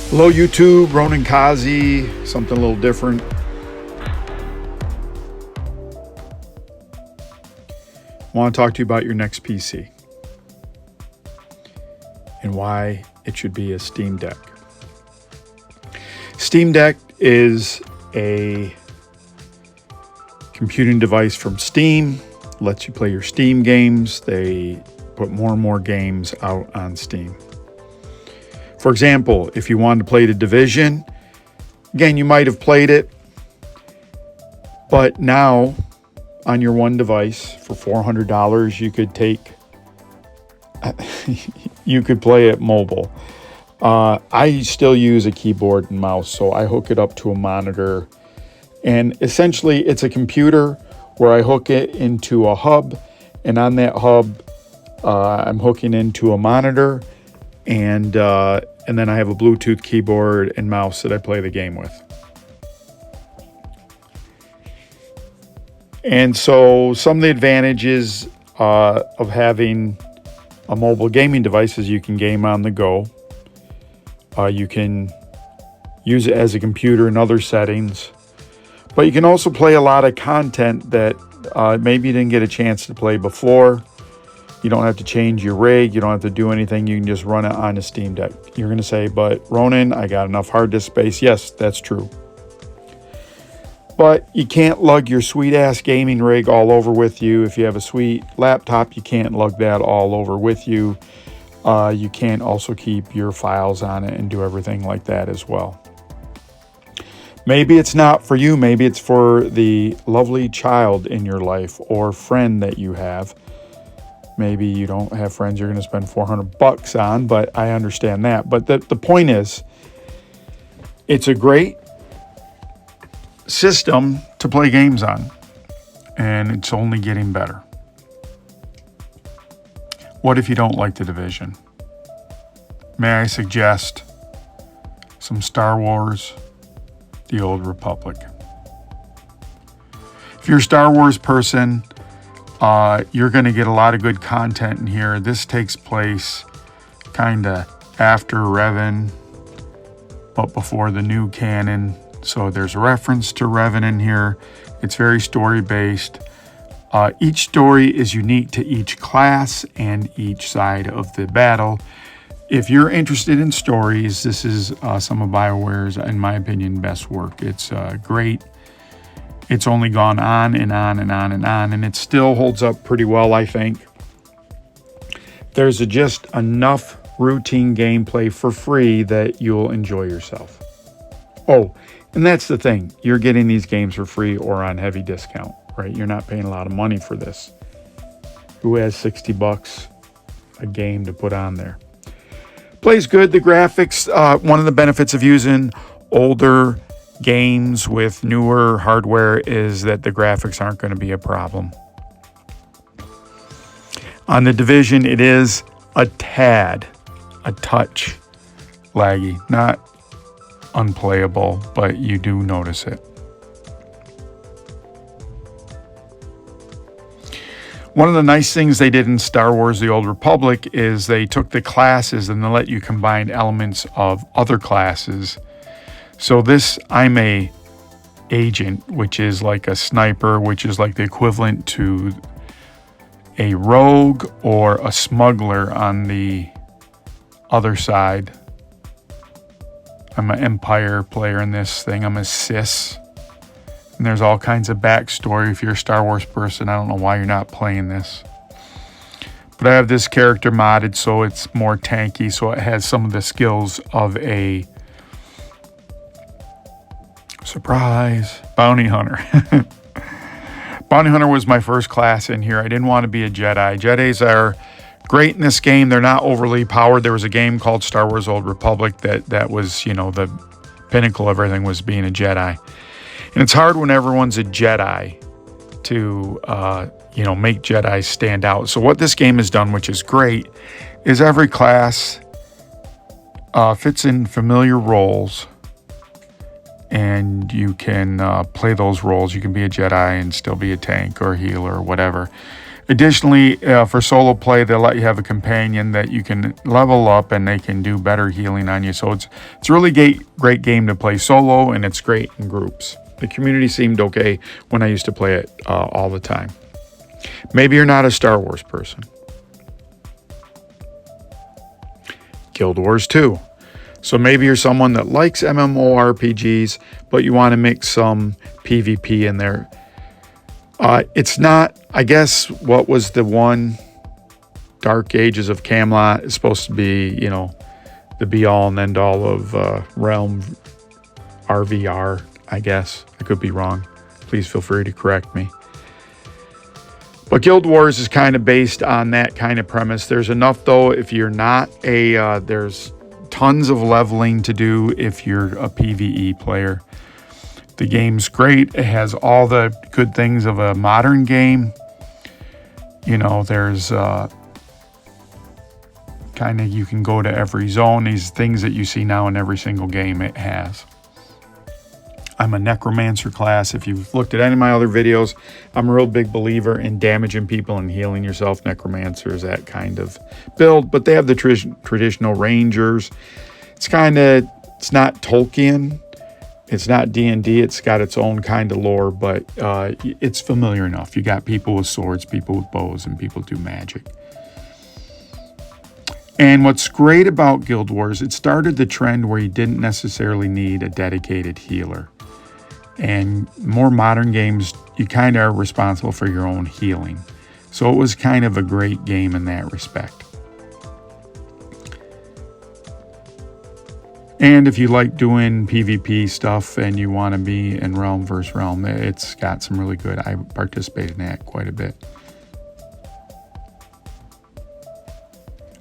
Hello YouTube, Ronan Kazi, something a little different. I want to talk to you about your next PC and why it should be a SteamDeck. SteamDeck is a computing device from Steam, lets you play your Steam games. They put more and more games out on Steam. For example, if you wanted to play The Division, again, you might have played it, but now on your one device for $400, you could play it mobile. I still use a keyboard and mouse, so I hook it up to a monitor, and essentially it's a computer where I hook it into a hub, and on that hub, I'm hooking into a monitor, and then I have a Bluetooth keyboard and mouse that I play the game with. And so some of the advantages of having a mobile gaming device is you can game on the go. You can use it as a computer in other settings. But you can also play a lot of content that maybe you didn't get a chance to play before. You don't have to change your rig. You don't have to do anything. You can just run it on a SteamDeck. You're going to say, but Ronan, I got enough hard disk space. Yes, that's true. But you can't lug your sweet-ass gaming rig all over with you. If you have a sweet laptop, you can't lug that all over with you. You can't also keep your files on it and do everything like that as well. Maybe it's not for you. Maybe it's for the lovely child in your life or friend that you have. Maybe you don't have friends you're going to spend $400 on, but I understand that. But the point is, it's a great system to play games on, and it's only getting better. What if you don't like The Division? May I suggest some Star Wars, The Old Republic? If you're a Star Wars person, you're going to get a lot of good content in here. This takes place kind of after Revan, but before the new canon. So there's a reference to Revan in here. It's very story-based. Each story is unique to each class and each side of the battle. If you're interested in stories, this is some of BioWare's, in my opinion, best work. It's great. It's only gone on and on and on and on, and it still holds up pretty well, I think. There's just enough routine gameplay for free that you'll enjoy yourself. Oh, and that's the thing. You're getting these games for free or on heavy discount, right? You're not paying a lot of money for this. Who has $60 a game to put on there? Plays good. The graphics, one of the benefits of using older games with newer hardware is that the graphics aren't going to be a problem. On The Division, it is a touch laggy, not unplayable, but you do notice it. One of the nice things they did in Star Wars The Old Republic is they took the classes and they let you combine elements of other classes. So this, I'm a agent, which is like a sniper, which is like the equivalent to a rogue or a smuggler on the other side. I'm an Empire player in this thing. I'm a Sis. And there's all kinds of backstory. If you're a Star Wars person, I don't know why you're not playing this. But I have this character modded so it's more tanky, so it has some of the skills of a surprise bounty hunter. Bounty hunter was my first class in here. I didn't want to be a Jedi. Jedis are great in this game. They're not overly powered. There was a game called Star Wars Old Republic that was, you know, the pinnacle of everything was being a Jedi. And it's hard when everyone's a Jedi to, make Jedi stand out. So what this game has done, which is great, is every class fits in familiar roles, and you can play those roles. You can be a Jedi and still be a tank or a healer or whatever. Additionally, for solo play, they'll let you have a companion that you can level up and they can do better healing on you. So it's a really great game to play solo, and it's great in groups. The community seemed okay when I used to play it all the time. Maybe you're not a Star Wars person. Guild Wars 2. So maybe you're someone that likes MMORPGs, but you want to mix some PvP in there. It's not, I guess, what was the one, Dark Ages of Camelot is supposed to be, you know, the be-all and end-all of Realm RVR, I guess. I could be wrong. Please feel free to correct me. But Guild Wars is kind of based on that kind of premise. There's enough, though, if you're not there's tons of leveling to do if you're a PvE player. The game's great. It has all the good things of a modern game. You know, there's kind of, you can go to every zone. These things that you see now in every single game it has. I'm a necromancer class. If you've looked at any of my other videos, I'm a real big believer in damaging people and healing yourself. Necromancer is that kind of build, but they have the traditional rangers. It's not Tolkien. It's not D&D. It's got its own kind of lore, but it's familiar enough. You got people with swords, people with bows, and people do magic. And what's great about Guild Wars, it started the trend where you didn't necessarily need a dedicated healer. And more modern games, you kind of are responsible for your own healing. So it was kind of a great game in that respect. And if you like doing PvP stuff and you want to be in Realm versus Realm, it's got some really good. I participated in that quite a bit.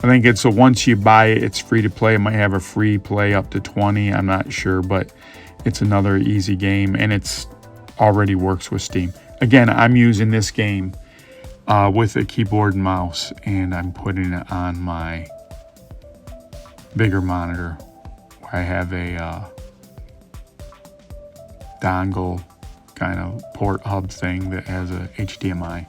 I think it's once you buy it, it's free to play. It might have a free play up to 20. I'm not sure, but it's another easy game, and it's already works with Steam. Again, I'm using this game with a keyboard and mouse, and I'm putting it on my bigger monitor. I have a dongle kind of port hub thing that has a HDMI.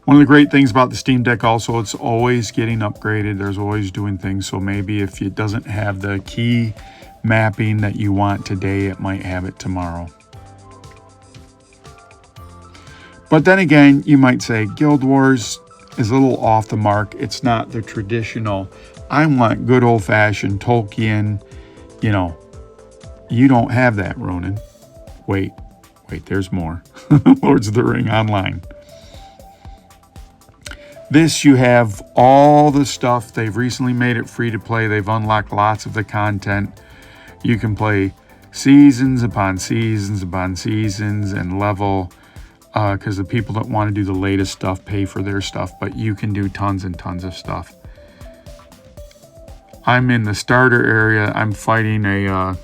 One of the great things about the SteamDeck also, it's always getting upgraded. There's always doing things. So maybe if it doesn't have the key mapping that you want today, it might have it tomorrow. But then again, you might say Guild Wars is a little off the mark. It's not the traditional, I want good old-fashioned Tolkien, you know. You don't have that, Ronan. Wait, there's more. Lords of the Ring Online. This, you have all the stuff. They've recently made it free to play. They've unlocked lots of the content. You can play seasons upon seasons upon seasons and level, because the people that want to do the latest stuff pay for their stuff, but you can do tons and tons of stuff. I'm in the starter area. I'm fighting a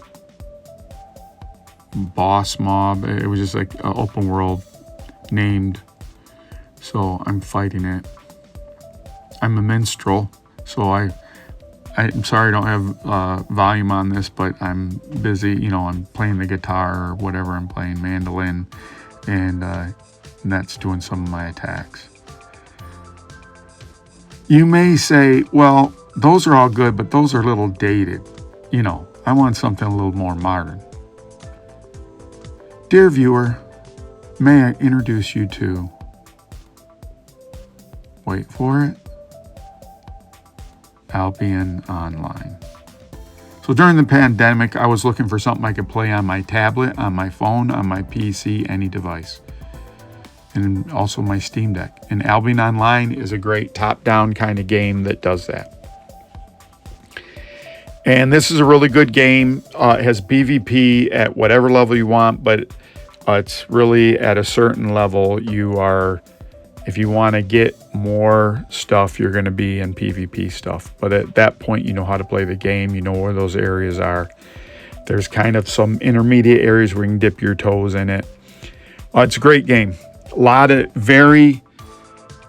boss mob. It was just like an open world named, so I'm fighting it. I'm a minstrel, so I'm sorry I don't have volume on this, but I'm busy, you know, I'm playing the guitar or whatever I'm playing, mandolin, and that's doing some of my attacks. You may say, well, those are all good, but those are a little dated. You know, I want something a little more modern. Dear viewer, may I introduce you to, wait for it, Albion Online. So during the pandemic, I was looking for something I could play on my tablet, on my phone, on my PC, any device. And also my Steam Deck. And Albion Online is a great top-down kind of game that does that. And this is a really good game. It has PvP at whatever level you want, but it's really at a certain level you are. If you want to get more stuff, you're going to be in PvP stuff. But at that point, you know how to play the game. You know where those areas are. There's kind of some intermediate areas where you can dip your toes in it. It's a great game. A lot of very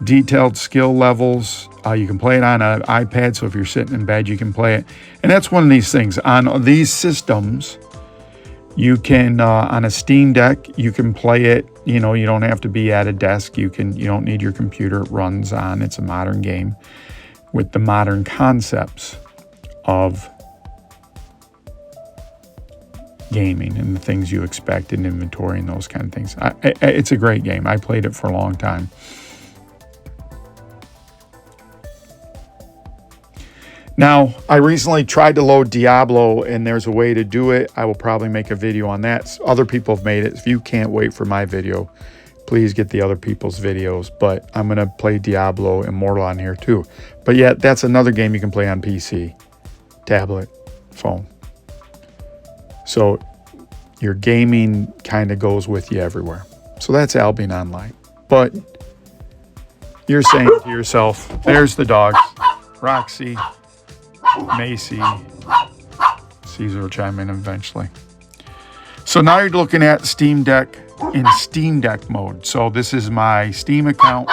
detailed skill levels. You can play it on an iPad, so if you're sitting in bed, you can play it. And that's one of these things. On these systems, You can, on a Steam Deck, you can play it, you know, you don't have to be at a desk. You don't need your computer. It runs on, it's a modern game with the modern concepts of gaming and the things you expect in inventory and those kind of things. It's a great game. I played it for a long time. Now, I recently tried to load Diablo, and there's a way to do it. I will probably make a video on that. Other people have made it. If you can't wait for my video, please get the other people's videos. But I'm going to play Diablo Immortal on here too. But yeah, that's another game you can play on PC, tablet, phone. So your gaming kind of goes with you everywhere. So that's Albion Online. But you're saying to yourself, there's the dogs, Roxy, Macy, Caesar will chime in eventually. So now you're looking at Steam Deck in SteamDeck mode. So this is my Steam account.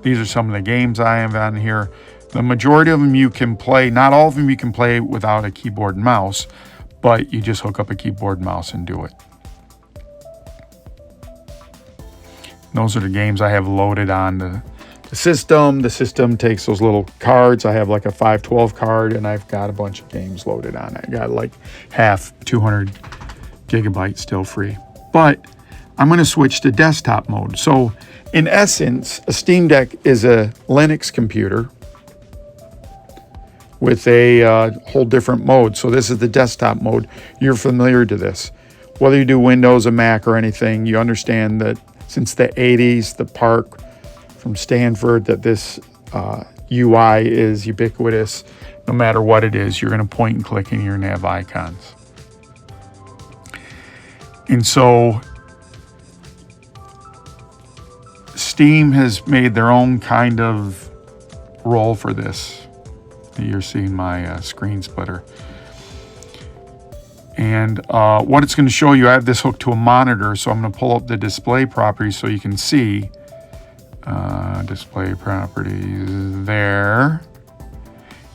These are some of the games I have on here. The majority of them you can play, not all of them you can play without a keyboard and mouse, but you just hook up a keyboard and mouse and do it. Those are the games I have loaded on the system. The system takes those little cards. I have like a 512 card, and I've got a bunch of games loaded on it. I got like half 200 gigabytes still free. But I'm going to switch to desktop mode. So in essence, a Steam Deck is a Linux computer with a whole different mode. So this is the desktop mode. You're familiar to this. Whether you do Windows or Mac or anything, you understand that since the 80s, the Park from Stanford, that this UI is ubiquitous. No matter what it is, you're going to point and click and you're going to have icons. And so Steam has made their own kind of role for this. You're seeing my screen splitter. And what it's going to show you, I have this hooked to a monitor, so I'm going to pull up the display properties so you can see. Display properties there.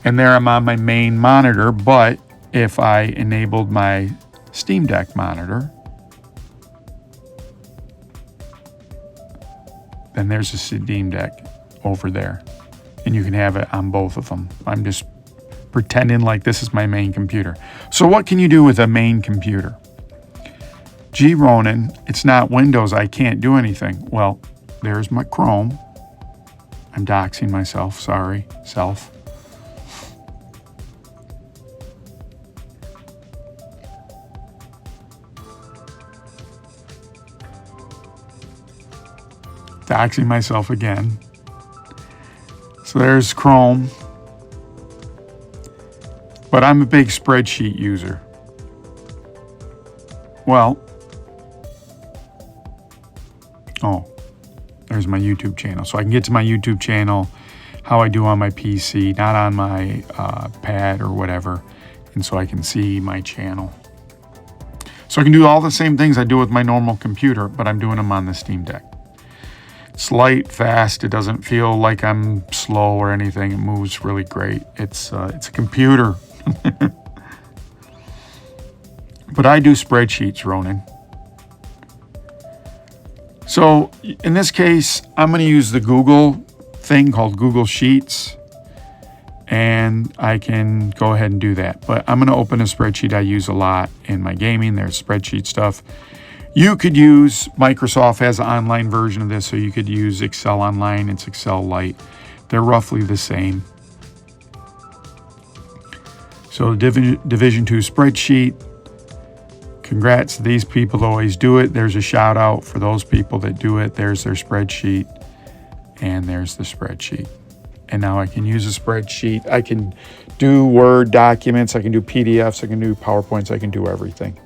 And there I'm on my main monitor, but if I enabled my Steam Deck monitor, then there's a Steam Deck over there. And you can have it on both of them. I'm just pretending like this is my main computer. So what can you do with a main computer? Gee, Ronan, it's not Windows. I can't do anything. Well, there's my Chrome. I'm doxing myself. Sorry, self. Doxing myself again. So there's Chrome. But I'm a big spreadsheet user. Well, there's my YouTube channel. So I can get to my YouTube channel, how I do on my PC, not on my pad or whatever. And so I can see my channel. So I can do all the same things I do with my normal computer, but I'm doing them on the Steam Deck. It's light, fast. It doesn't feel like I'm slow or anything. It moves really great. It's a computer. But I do spreadsheets, Ronan. So in this case, I'm going to use the Google thing called Google Sheets. And I can go ahead and do that. But I'm going to open a spreadsheet I use a lot in my gaming. There's spreadsheet stuff. You could use, Microsoft has an online version of this, so you could use Excel Online. It's Excel Lite. They're roughly the same. So Division 2 spreadsheet. Congrats to these people that always do it. There's a shout out for those people that do it. There's their spreadsheet. And there's the spreadsheet. And now I can use a spreadsheet. I can do Word documents. I can do PDFs. I can do PowerPoints. I can do everything.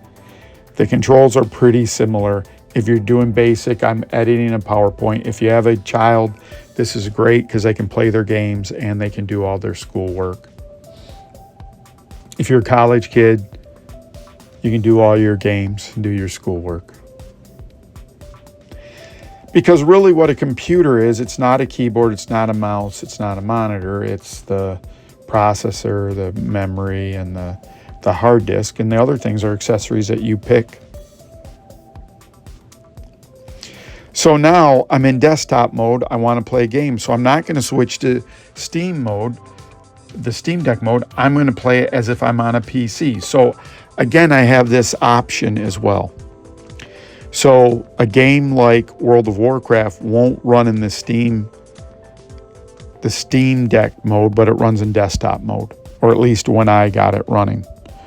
The controls are pretty similar. If you're doing basic, I'm editing a PowerPoint. If you have a child, this is great because they can play their games and they can do all their schoolwork. If you're a college kid, you can do all your games and do your schoolwork. Because really what a computer is, it's not a keyboard, it's not a mouse, it's not a monitor, it's the processor, the memory, and the hard disk, and the other things are accessories that you pick So now I'm in desktop mode. I want to play a game. So I'm not going to switch to Steam mode, the Steam Deck mode. I'm going to play it as if I'm on a PC. So again, I have this option as well. So a game like World of Warcraft won't run in the Steam Deck mode, but it runs in desktop mode, or at least when I got it running.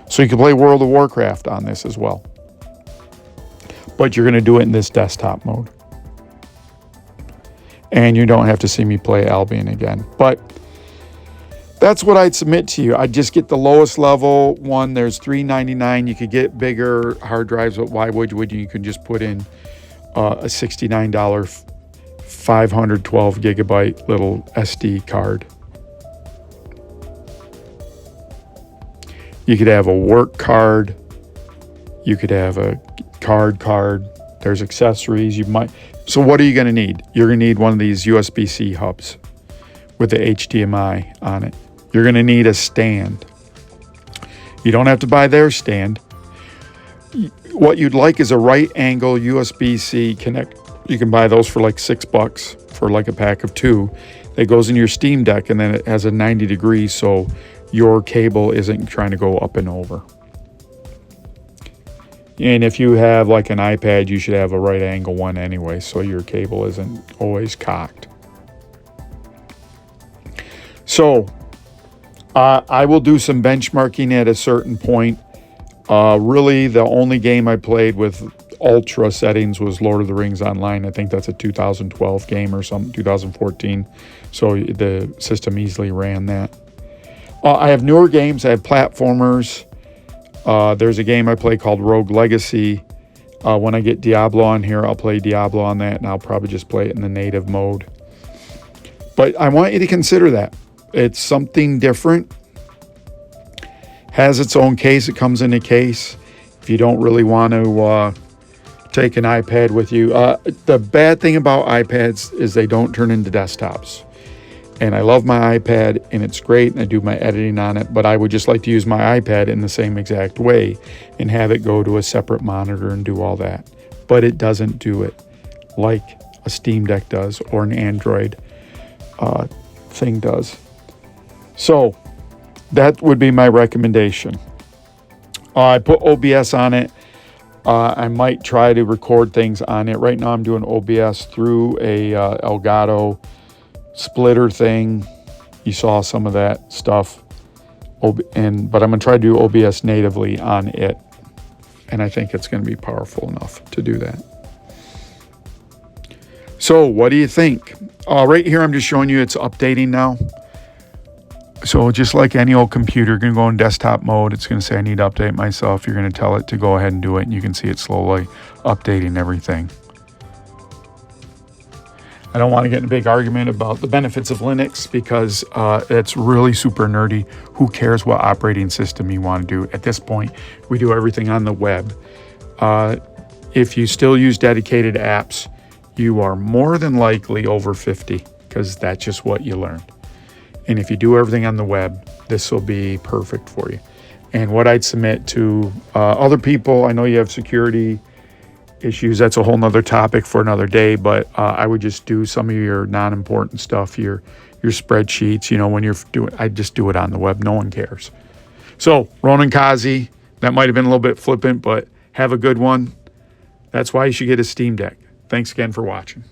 So you can play World of Warcraft on this as well, but you're going to do it in this desktop mode. And you don't have to see me play Albion again. But that's what I'd submit to you. I'd just get the lowest level one. There's $399. You could get bigger hard drives, but why would you? You can just put in a $69 512 gigabyte little SD card. You could have a work card. You could have a card. There's accessories. You might. So what are you going to need? You're going to need one of these USB-C hubs with the HDMI on it. You're going to need a stand. You don't have to buy their stand. What you'd like is a right angle USB-C connect. You can buy those for like $6 for like a pack of 2. That goes in your Steam Deck, and then it has a 90 degrees so your cable isn't trying to go up and over. And if you have like an iPad, you should have a right angle one anyway, so your cable isn't always cocked. So I will do some benchmarking at a certain point. Really, the only game I played with ultra settings was Lord of the Rings Online. I think that's a 2012 game or something, 2014. So the system easily ran that. I have newer games. I have platformers. There's a game I play called Rogue Legacy. When I get Diablo on here, I'll play Diablo on that, and I'll probably just play it in the native mode. But I want you to consider that. It's something different. Has its own case. It comes in a case. If you don't really want to take an iPad with you. The bad thing about iPads is they don't turn into desktops. And I love my iPad, and it's great, and I do my editing on it, but I would just like to use my iPad in the same exact way and have it go to a separate monitor and do all that. But it doesn't do it like a Steam Deck does or an Android thing does. So that would be my recommendation. I put OBS on it. I might try to record things on it. Right now I'm doing OBS through a Elgato splitter thing. You saw some of that stuff. But I'm going to try to do OBS natively on it. And I think it's going to be powerful enough to do that. So what do you think? Right here I'm just showing you it's updating now. So just like any old computer, you're going to go in desktop mode. It's going to say I need to update myself. You're going to tell it to go ahead and do it. And you can see it slowly updating everything. I don't want to get in a big argument about the benefits of Linux because it's really super nerdy. Who cares what operating system you want to do? At this point, we do everything on the web. If you still use dedicated apps, you are more than likely over 50 because that's just what you learned. And if you do everything on the web, this will be perfect for you. And what I'd submit to other people, I know you have security issues. That's a whole nother topic for another day, but I would just do some of your non-important stuff, your spreadsheets, when you're doing, I just do it on the web. No one cares. So Ronan Kazi, that might've been a little bit flippant, but have a good one. That's why you should get a Steam Deck. Thanks again for watching.